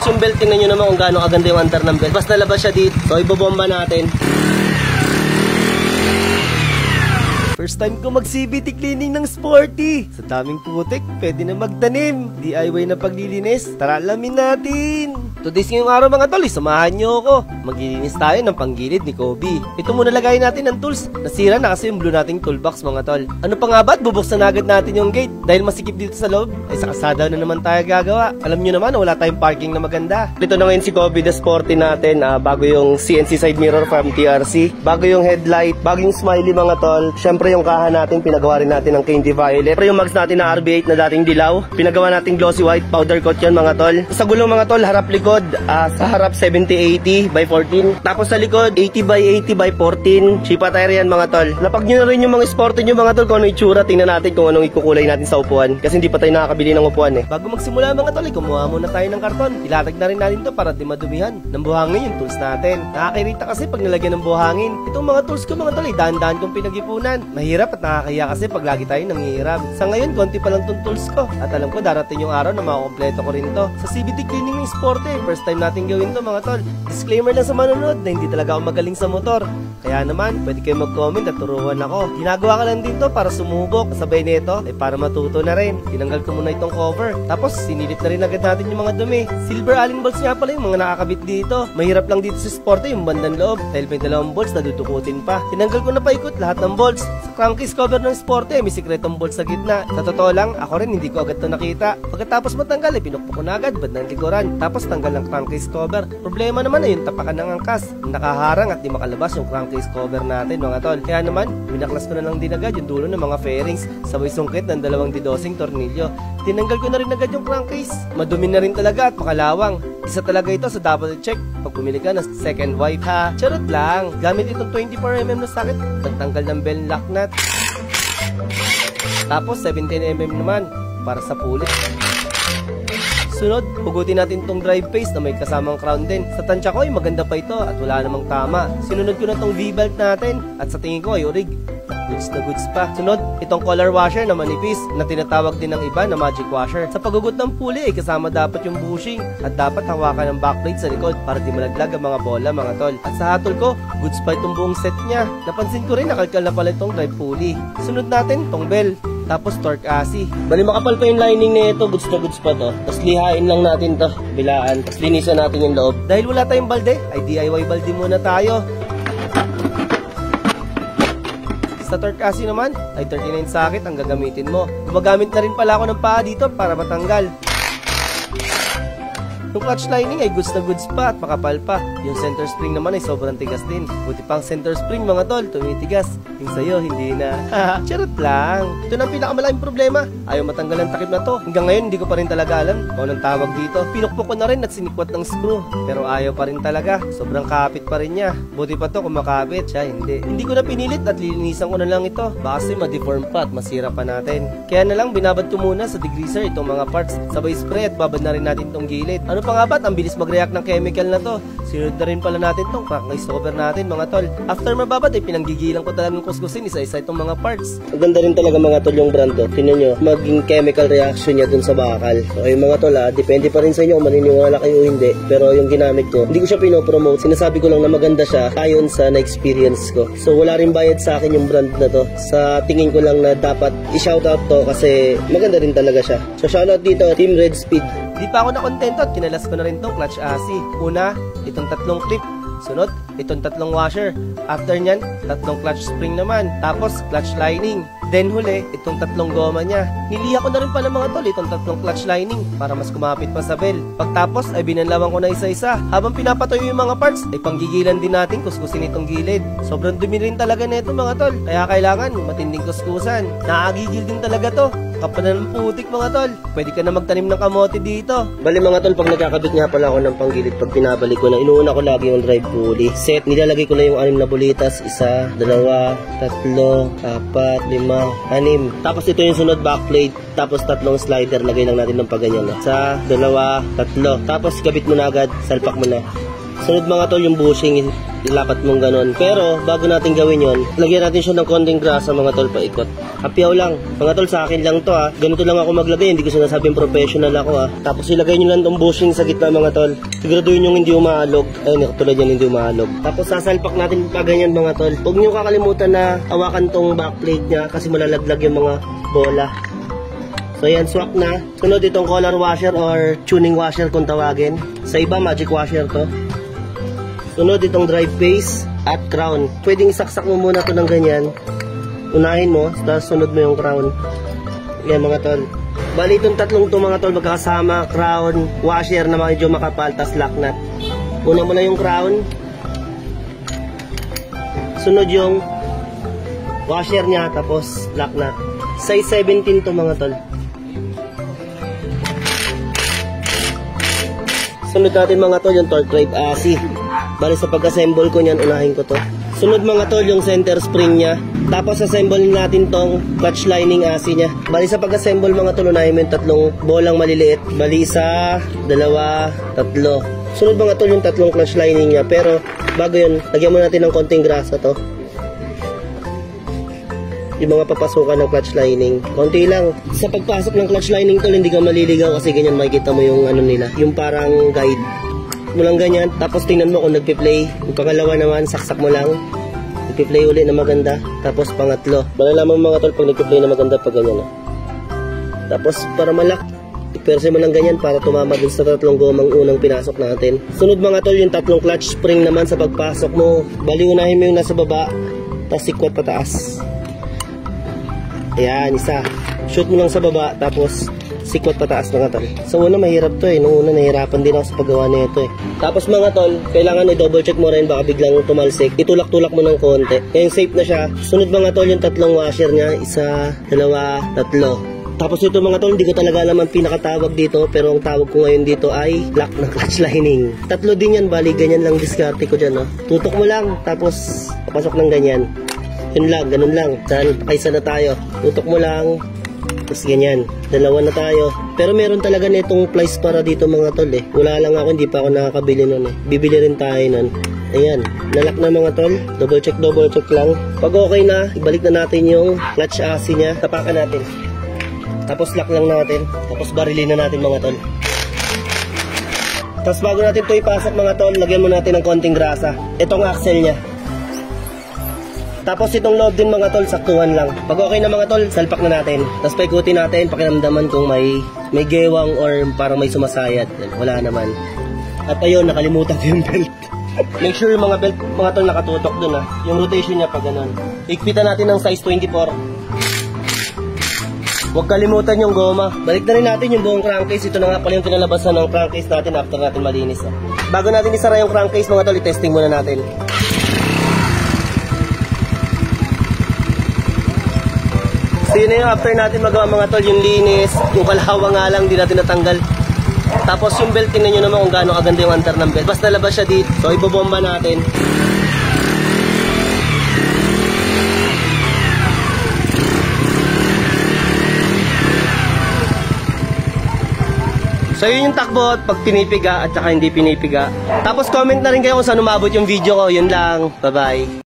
Yung belt, tingnan nyo naman kung gaano kaganda yung andar ng belt. Basta labas siya dito. So, ibobomba natin. First time ko mag-CVT cleaning ng Sporty. Sa daming putik, pwede na magtanim. DIY na paglilinis. Tara, alamin natin. Today's ngayong araw mga tol, samahan nyo ako. Maglilinis tayo ng panggilid ni Kobe. Ito muna lagayin natin ng tools. Nasira na kasi yung blue nating toolbox mga tol. Ano pa nga ba? Bubuksan agad natin yung gate. Dahil masikip dito sa loob, ay sa kasada na naman tayo gagawa. Alam nyo naman, wala tayong parking na maganda. Ito na ngayon si Kobe, the Sporty natin. Bago yung CNC side mirror from TRC. Bago yung headlight. Bago yung smiley mga tol. Syempre yung kahan natin, pinagawa rin natin ng candy violet. Pero yung mags natin na RB8 na dating dilaw, pinagawa natin glossy white, powder coat yan mga tol. Sa gulong mga tol, harap likod, sa harap 70-80 by 14. Tapos sa likod, 80 by 80 by 14. Chipa tire yan mga tol. Lapag nyo na rin yung mga Sporty nyo mga tol kung ano itsura. Tingnan natin kung anong ikukulay natin sa upuan. Kasi hindi pa tayo nakakabili ng upuan eh. Bago magsimula mga tol, kumuha muna tayo ng karton. Ilatag na rin natin to para di madumihan. Ng buhangin yung tools natin. Nakakairita kasi pag nilagyan ng buhangin. Itong mga tools ko mga tol, dahan-dahan kong pinag-ipunan. Mahirap at nakakahiya kasi pag lagi tayo nangihiram. Sa ngayon, konti pa lang tong tools ko. At alam ko darating yung araw na makakompleto ko rin to. Sa CVT cleaning ng Sporty, first time natin gawin to mga tol. Disclaimer lang sa manonood na hindi talaga ako magaling sa motor. Kaya naman, pwede kayo mag-comment at turuan ako. Ginagawa ka lang din to para sumubok. Sabay nito, ay para matuto na rin. Tinanggal ko muna itong cover. Tapos, sinilip na rin agad natin yung mga dumi. Silver Allen bolts nga pala yung mga nakakabit dito. Mahirap lang dito sa Sporty yung bandang loob. Dahil may dalawang bolts na dudukutin pa. Tinanggal ko na paikot lahat ng bolts. Sa crankcase cover ng Sporty, may sikretong bolts sa gitna. Sa totoo lang, ako rin hindi ko agad to nakita. Pagkatapos matanggal, pinukpok ko na agad bandang likuran. Tapos tanggal ng crankcase cover. Problema naman ay yung tapakan ng angkas. Nakaharang at di makalabas yung crankcase cover natin mga tol. Kaya naman, binaklas ko na lang din agad yung dulo ng mga fairings. Sabay sungkit ng dalawang didosing tornilyo. Tinanggal ko na rin agad yung crankcase. Madumi na rin talaga at makalawang. Isa talaga ito sa double check pag bumili ka ng second wipe ha. Charot lang. Gamit itong 24mm na socket. Pagtanggal ng bell lock nut. Tapos 17mm naman para sa pulit. Sunod, hugutin natin tong drive face na may kasamang crown din. Sa tansya ko ay maganda pa ito at wala namang tama. Sinunod ko na tong V-belt natin at sa tingin ko ay orig. Goods na goods pa. Sunod, itong collar washer na manipis na tinatawag din ng iba na magic washer. Sa paghugot ng puli ay kasama dapat yung bushing at dapat hawakan ng backplate sa likod para di malaglag ang mga bola mga tol. At sa hatol ko, goods pa itong buong set niya. Napansin ko rin nakalkal na pala itong drive pulley. Sunod natin tong bell. Tapos torque AC. Bali makapal pa yung lining na ito, goods na goods pa to. Tapos lihain lang natin to, bilaan. Tapos linisan natin yung loob. Dahil wala tayong balde, ay DIY balde muna tayo. Sa torque AC naman, ay 39 socket ang gagamitin mo. Gumagamit na rin pala ako ng paa dito para matanggal. Yung clutch lining ay goods na goods pa at makapal pa. Yung center spring naman ay sobrang tigas din. Buti pang center spring mga tol, tumitigas. Yung sa'yo, hindi na. Charot lang. Ito na ang pinakamalaking problema. Ayaw matanggal ang takip na to. Hanggang ngayon, hindi ko pa rin talaga alam kung anong tawag dito. Pinukpok ko na rin at sinikwat ng screw. Pero ayaw pa rin talaga. Sobrang kapit pa rin niya. Buti pa to kung makapit. Siya, hindi. Hindi ko na pinilit at lilinisan ko na lang ito. Baka kasi ma-deform pa at masira pa natin. Kaya na lang, binabad ko muna sa degreaser itong mga parts. Sabay spray at babad na rin natin itong gilid. Ano pa nga ba't? Ang bilis mag-react ng chemical na to. Sinunod na rin pala natin itong crankcase cover natin mga tol. After mababad ay pinanggigilang ko talagang kuskusin isa-isa itong mga parts. Maganda rin talaga mga tol yung brand to. Tingnan nyo, maging chemical reaction niya dun sa bakal. Okay mga tol depende pa rin sa inyo kung maniniwala kayo o hindi. Pero yung ginamit ko, hindi ko siya pinopromote. Sinasabi ko lang na maganda siya ayon sa na-experience ko. So wala rin bayad sa akin yung brand na to. Sa tingin ko lang na dapat i-shoutout to kasi maganda rin talaga siya. So shoutout dito, Team Red Speed. Di pa ako nakontento at kinalas ko na rin itong clutch AC. Una, itong tatlong clip. Sunod, itong tatlong washer. After nyan, tatlong clutch spring naman. Tapos, clutch lining. Then huli, itong tatlong goma niya. Niliha ko na rin pala mga tol itong tatlong clutch lining para mas kumapit pa sa bell. Pagtapos ay binanlawan ko na isa-isa. Habang pinapatuyo yung mga parts, ay panggigilan din natin kuskusin itong gilid. Sobrang dumi rin talaga nito mga tol. Kaya kailangan matinding kuskusan. Nakagigil din talaga to. Kapal ng putik mga tol. Pwede ka na magtanim ng kamote dito. Bali mga tol, pag nagkakabit nga pala ako ng panggilid, pag pinabalik ko na, inuuna ko lagi yung drive pulley. Set, nilalagay ko na yung 6 na bulitas. 1, 2, 3, 4, 5, 6. Tapos ito yung sunod backplate. Tapos 3 slider. Lagay lang natin ng paganyan. 1, 2, 3. Tapos kabit mo na agad. Salpak mo na. Sunod mga tol yung bushing, ilapat mong ganon. Pero bago natin gawin yon, lagyan natin siya ng konting grasa mga tol paikot. Hapiyaw lang. Mga tol, sa akin lang to ha. Ganito lang ako maglagay, hindi ko sinasabing professional ako ha. Tapos ilagay nyo lang tong bushing sa gitna mga tol. Siguraduhin yung hindi umaalog. Ayun, tulad yan hindi umaalog. Tapos sasalpak natin pa ganyan mga tol. Huwag nyo kakalimutan na hawakan tong backplate nya kasi malalaglag yung mga bola. So yan, swak na. Sunod itong color washer or tuning washer kung tawagin. Sa iba, magic washer to. Sunod itong drive face at crown. Pwedeng isaksak mo muna to ng ganyan. Unahin mo, tapos sunod mo yung crown. Yan mga tol. Bali itong tatlong to mga tol magkakasama. Crown, washer na medyo makapal, tas lock nut. Una mo na yung crown. Sunod yung washer niya, tapos lock nut. Size 17 to mga tol. Sunod natin mga tol yung torque drive AC. Bali sa pag-assemble ko niyan, unahin ko to. Sunod mga tol yung center spring niya. Tapos assemble natin tong clutch lining AC niya. Bali sa pag-assemble mga tol, unahin mo yung tatlong bolang maliliit. Bali isa, dalawa, tatlo. Sunod mga tol yung tatlong clutch lining niya. Pero bago yun, lagyan mo natin ng konting grasa to. Yung mga papasukan ng clutch lining. Konti lang. Sa pagpasok ng clutch lining tol, hindi ka maliligaw kasi ganyan makikita mo yung ano nila. Yung parang guide. Mo lang ganyan. Tapos tingnan mo kung nagpi-play. Yung pangalawa naman, saksak mo lang. Nagpi-play uli na maganda. Tapos pangatlo. Malalaman mo mga tol pag nagpi-play na maganda pag ganyan. Tapos para malak, iperse mo lang ganyan para tumama dun sa tatlong gomang unang pinasok natin. Sunod mga tol, yung tatlong clutch spring naman sa pagpasok mo. Bali unahin mo yung nasa baba. Tapos sikwat pataas. Ayan, isa. Shoot mo lang sa baba, tapos sikwat pataas mga tol. So una mahirap to eh. Nung una nahirapan din ako sa paggawa nito eh. Tapos mga tol, kailangan i-double check mo rin baka biglang tumalsik. Itulak-tulak mo ng konti. Ngayon safe na siya. Sunod mga tol yung tatlong washer niya. Isa, dalawa, tatlo. Tapos ito mga tol, hindi ko talaga alam ang pinakatawag dito. Pero ang tawag ko ngayon dito ay lock ng clutch lining. Tatlo din yan, bali ganyan lang diskarte ko dyan. No? Tutok mo lang, tapos papasok ng ganyan. Yun lang, ganun lang. Saan, kaysa na tayo. Tutok mo lang. Tapos ganyan. Dalawa na tayo. Pero meron talaga nitong plies para dito mga tol eh. Wala lang ako, hindi pa ako nakakabili nun eh. Bibili rin tayo nun. Ayan. Nalak na mga tol. Double check lang. Pag okay na, ibalik na natin yung clutch AC niya. Tapakan natin. Tapos lock lang natin. Tapos barilin na natin mga tol. Tapos bago natin ito ipasok mga tol, lagyan mo natin ng konting grasa. Itong axle niya. Tapos itong loob din mga tol, saktuhan lang. Pag okay na mga tol, salpak na natin. Tapos paikutin natin, pakiramdaman kung may gewang or parang may sumasayad. Wala naman. At ayun, nakalimutan ko yung belt. Make sure yung mga belt, mga tol, nakatutok dun ha. Yung rotation niya pag ganun. Ikpitan natin ng size 24. Huwag kalimutan yung goma. Balik na rin natin yung buong crankcase. Ito na nga pala yung kinalabasan ng crankcase natin after natin malinis. Bago natin isara yung crankcase mga tol, i-testing muna natin. So yun na yung after natin magawa mga tol, yung linis, yung kalahawa nga lang, di natin natanggal. Tapos yung belt, tingnan nyo naman kung gaano kaganda yung antar ng belt. Basta nalabas siya dito, so ibobomba natin. So yun yung takbo pag pinipiga at saka hindi pinipiga. Tapos comment na rin kayo kung saan umabot yung video ko. Yun lang. Bye bye.